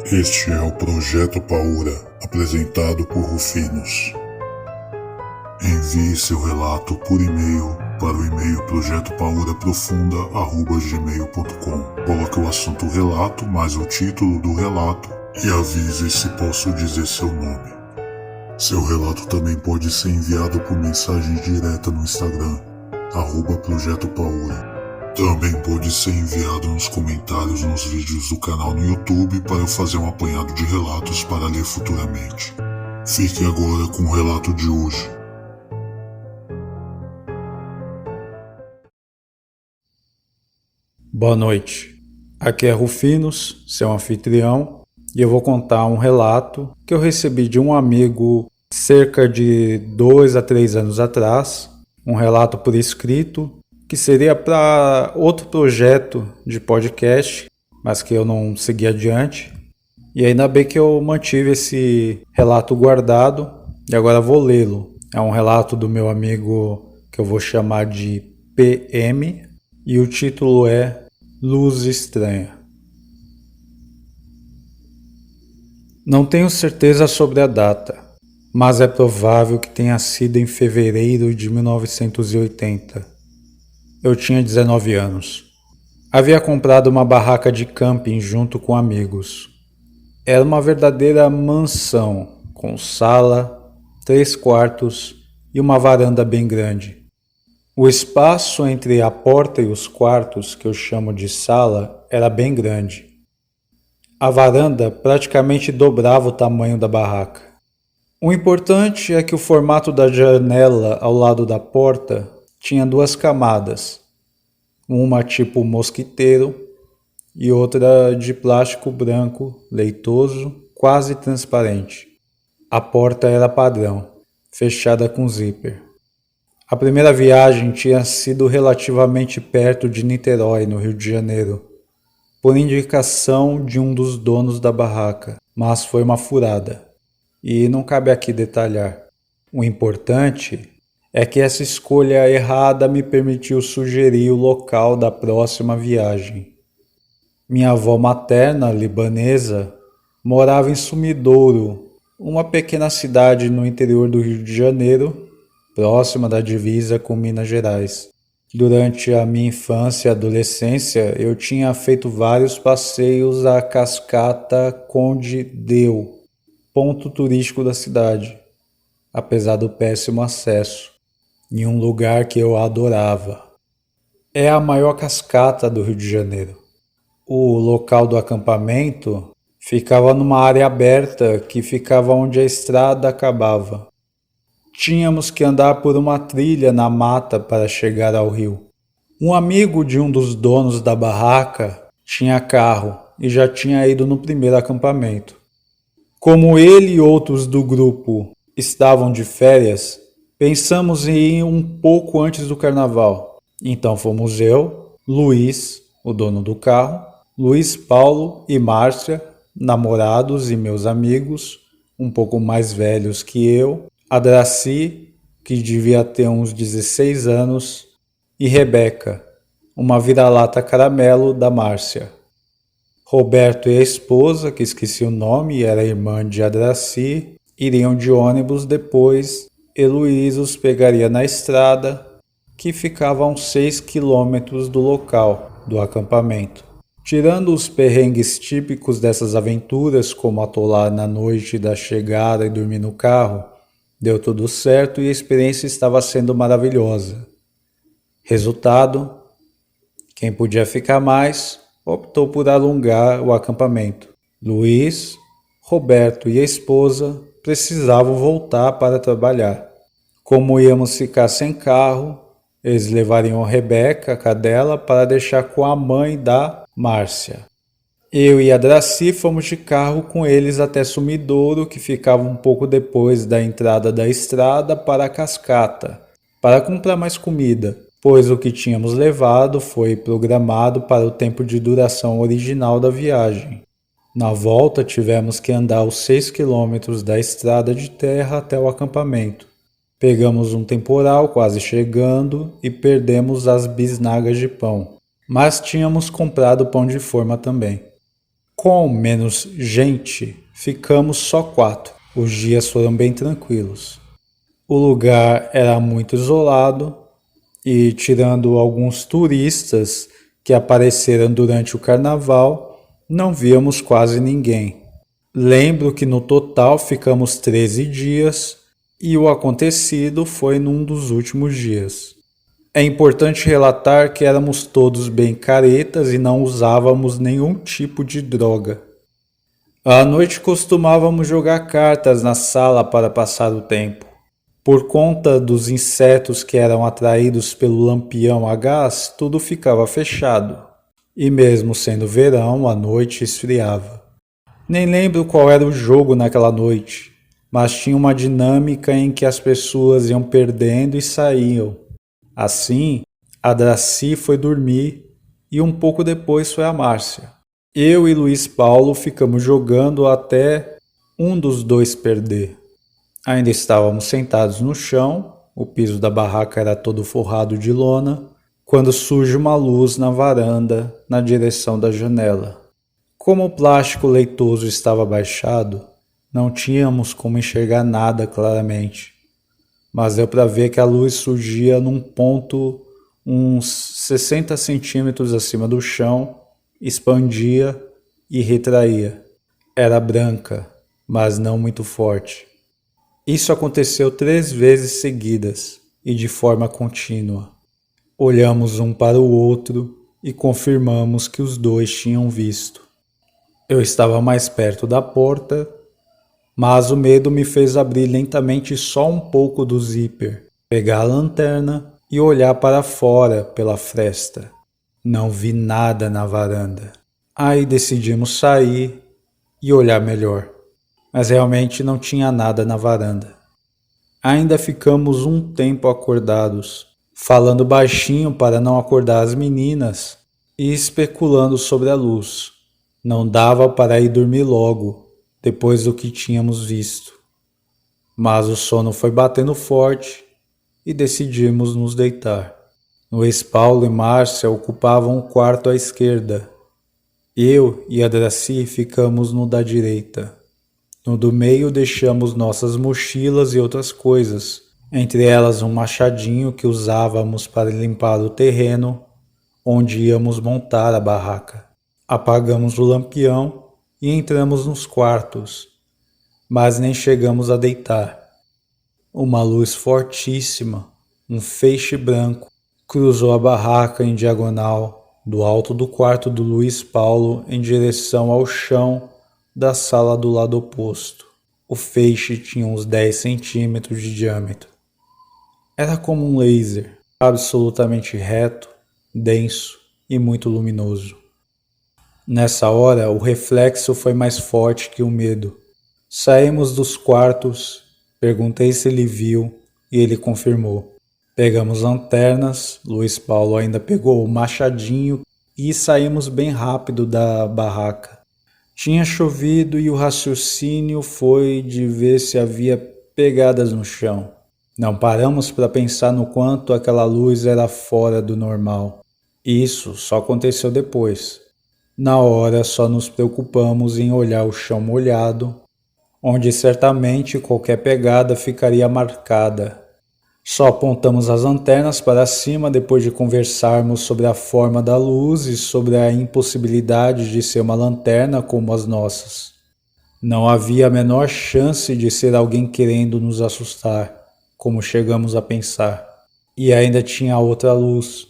Este é o Projeto Paura, apresentado por Rufinos. Envie seu relato por e-mail para o e-mail projetopauraprofunda@gmail.com. Coloque o assunto relato mais o título do relato e avise se posso dizer seu nome. Seu relato também pode ser enviado por mensagem direta no Instagram, @projetopaura. Também pode ser enviado nos comentários nos vídeos do canal no YouTube para eu fazer um apanhado de relatos para ler futuramente. Fique agora com o relato de hoje. Boa noite, aqui é Rufinos, seu anfitrião, e eu vou contar um relato que eu recebi de um amigo cerca de 2 a 3 anos atrás, um relato por escrito, que seria para outro projeto de podcast, mas que eu não segui adiante. E ainda bem que eu mantive esse relato guardado e agora vou lê-lo. É um relato do meu amigo que eu vou chamar de PM e o título é Luz Estranha. Não tenho certeza sobre a data, mas é provável que tenha sido em fevereiro de 1980. Eu tinha 19 anos. Havia comprado uma barraca de camping junto com amigos. Era uma verdadeira mansão, com sala, 3 quartos e uma varanda bem grande. O espaço entre a porta e os quartos, que eu chamo de sala, era bem grande. A varanda praticamente dobrava o tamanho da barraca. O importante é que o formato da janela ao lado da porta tinha 2 camadas, uma tipo mosquiteiro e outra de plástico branco, leitoso, quase transparente. A porta era padrão, fechada com zíper. A primeira viagem tinha sido relativamente perto de Niterói, no Rio de Janeiro, por indicação de um dos donos da barraca, mas foi uma furada, e não cabe aqui detalhar. O importante é que essa escolha errada me permitiu sugerir o local da próxima viagem. Minha avó materna, libanesa, morava em Sumidouro, uma pequena cidade no interior do Rio de Janeiro, próxima da divisa com Minas Gerais. Durante a minha infância e adolescência, eu tinha feito vários passeios à Cascata Conde Deu, ponto turístico da cidade, apesar do péssimo acesso, em um lugar que eu adorava. É a maior cascata do Rio de Janeiro. O local do acampamento ficava numa área aberta que ficava onde a estrada acabava. Tínhamos que andar por uma trilha na mata para chegar ao rio. Um amigo de um dos donos da barraca tinha carro e já tinha ido no primeiro acampamento. Como ele e outros do grupo estavam de férias, pensamos em ir um pouco antes do carnaval. Então fomos eu, Luiz, o dono do carro, Luiz Paulo e Márcia, namorados e meus amigos, um pouco mais velhos que eu, a Draci, que devia ter uns 16 anos, e Rebeca, uma vira-lata caramelo da Márcia. Roberto e a esposa, que esqueci o nome e era irmã de Adraci, iriam de ônibus depois e Luiz os pegaria na estrada, que ficava a uns 6 quilômetros do local do acampamento. Tirando os perrengues típicos dessas aventuras, como atolar na noite da chegada e dormir no carro, deu tudo certo e a experiência estava sendo maravilhosa. Resultado, quem podia ficar mais optou por alongar o acampamento. Luiz, Roberto e a esposa precisavam voltar para trabalhar. Como íamos ficar sem carro, eles levariam a Rebeca, a cadela, para deixar com a mãe da Márcia. Eu e a Draci fomos de carro com eles até Sumidouro, que ficava um pouco depois da entrada da estrada para a cascata, para comprar mais comida, pois o que tínhamos levado foi programado para o tempo de duração original da viagem. Na volta tivemos que andar os 6 quilômetros da estrada de terra até o acampamento. Pegamos um temporal quase chegando e perdemos as bisnagas de pão, mas tínhamos comprado pão de forma também. Com menos gente, ficamos só 4. Os dias foram bem tranquilos. O lugar era muito isolado e, tirando alguns turistas que apareceram durante o carnaval, não víamos quase ninguém. Lembro que no total ficamos 13 dias e o acontecido foi num dos últimos dias. É importante relatar que éramos todos bem caretas e não usávamos nenhum tipo de droga. À noite costumávamos jogar cartas na sala para passar o tempo. Por conta dos insetos que eram atraídos pelo lampião a gás, tudo ficava fechado. E mesmo sendo verão, a noite esfriava. Nem lembro qual era o jogo naquela noite, mas tinha uma dinâmica em que as pessoas iam perdendo e saíam. Assim, a Draci foi dormir e um pouco depois foi a Márcia. Eu e Luiz Paulo ficamos jogando até um dos dois perder. Ainda estávamos sentados no chão, o piso da barraca era todo forrado de lona, quando surge uma luz na varanda, na direção da janela. Como o plástico leitoso estava baixado, não tínhamos como enxergar nada claramente, mas deu para ver que a luz surgia num ponto uns 60 centímetros acima do chão, expandia e retraía. Era branca, mas não muito forte. Isso aconteceu 3 vezes seguidas e de forma contínua. Olhamos um para o outro e confirmamos que os dois tinham visto. Eu estava mais perto da porta, mas o medo me fez abrir lentamente só um pouco do zíper, pegar a lanterna e olhar para fora pela fresta. Não vi nada na varanda. Aí decidimos sair e olhar melhor, mas realmente não tinha nada na varanda. Ainda ficamos um tempo acordados, falando baixinho para não acordar as meninas e especulando sobre a luz. Não dava para ir dormir logo, depois do que tínhamos visto. Mas o sono foi batendo forte e decidimos nos deitar. Luiz Paulo e Márcia ocupavam o quarto à esquerda. Eu e a Draci ficamos no da direita. No do meio deixamos nossas mochilas e outras coisas, entre elas um machadinho que usávamos para limpar o terreno onde íamos montar a barraca. Apagamos o lampião e entramos nos quartos, mas nem chegamos a deitar. Uma luz fortíssima, um feixe branco, cruzou a barraca em diagonal do alto do quarto do Luiz Paulo em direção ao chão da sala do lado oposto. O feixe tinha uns 10 centímetros de diâmetro. Era como um laser, absolutamente reto, denso e muito luminoso. Nessa hora, o reflexo foi mais forte que o medo. Saímos dos quartos, perguntei se ele viu e ele confirmou. Pegamos lanternas, Luiz Paulo ainda pegou o machadinho e saímos bem rápido da barraca. Tinha chovido e o raciocínio foi de ver se havia pegadas no chão. Não paramos para pensar no quanto aquela luz era fora do normal. Isso só aconteceu depois. Na hora só nos preocupamos em olhar o chão molhado, onde certamente qualquer pegada ficaria marcada. Só apontamos as lanternas para cima depois de conversarmos sobre a forma da luz e sobre a impossibilidade de ser uma lanterna como as nossas. Não havia a menor chance de ser alguém querendo nos assustar, como chegamos a pensar. E ainda tinha outra luz,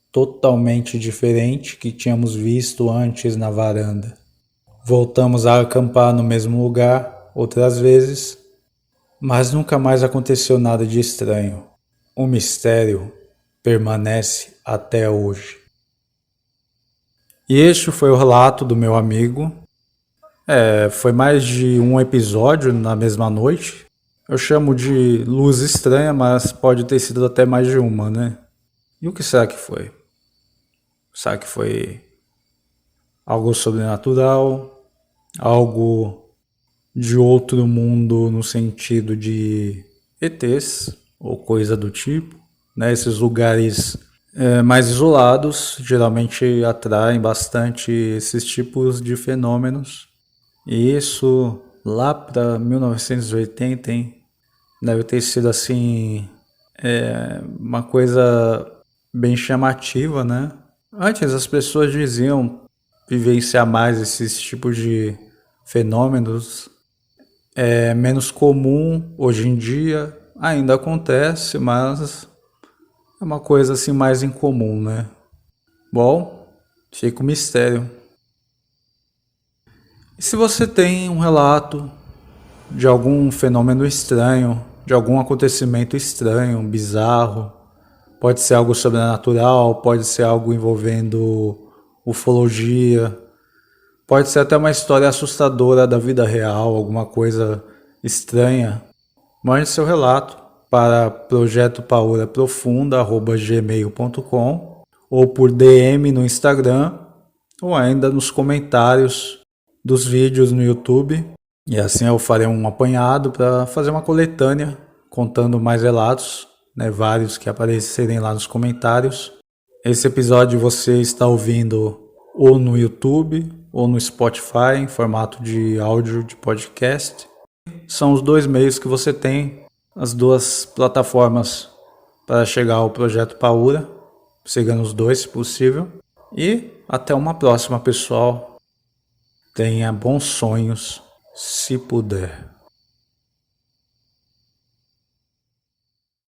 totalmente diferente que tínhamos visto antes na varanda. Voltamos a acampar no mesmo lugar outras vezes, mas nunca mais aconteceu nada de estranho. O mistério permanece até hoje. E este foi o relato do meu amigo. Foi mais de um episódio na mesma noite. Eu chamo de luz estranha, mas pode ter sido até mais de uma, né? E o que será que foi? Será que foi algo sobrenatural? Algo de outro mundo no sentido de ETs ou coisa do tipo, né? Esses lugares mais isolados, geralmente atraem bastante esses tipos de fenômenos. E isso lá para 1980, hein, deve ter sido assim uma coisa bem chamativa, né? Antes as pessoas diziam vivenciar mais esses tipos de fenômenos. É menos comum hoje em dia, ainda acontece, mas é uma coisa assim mais incomum, né? Bom, fica o mistério. E se você tem um relato de algum fenômeno estranho, de algum acontecimento estranho, bizarro, pode ser algo sobrenatural, pode ser algo envolvendo ufologia, pode ser até uma história assustadora da vida real, alguma coisa estranha, mande seu relato para projetopauraprofunda@gmail.com ou por DM no Instagram ou ainda nos comentários dos vídeos no YouTube. E assim eu farei um apanhado para fazer uma coletânea contando mais relatos, né, vários que aparecerem lá nos comentários. Esse episódio você está ouvindo ou no YouTube ou no Spotify em formato de áudio de podcast. São os dois meios que você tem, as duas plataformas para chegar ao Projeto Paura. Siga nos dois se possível. E até uma próxima, pessoal. Tenha bons sonhos, se puder.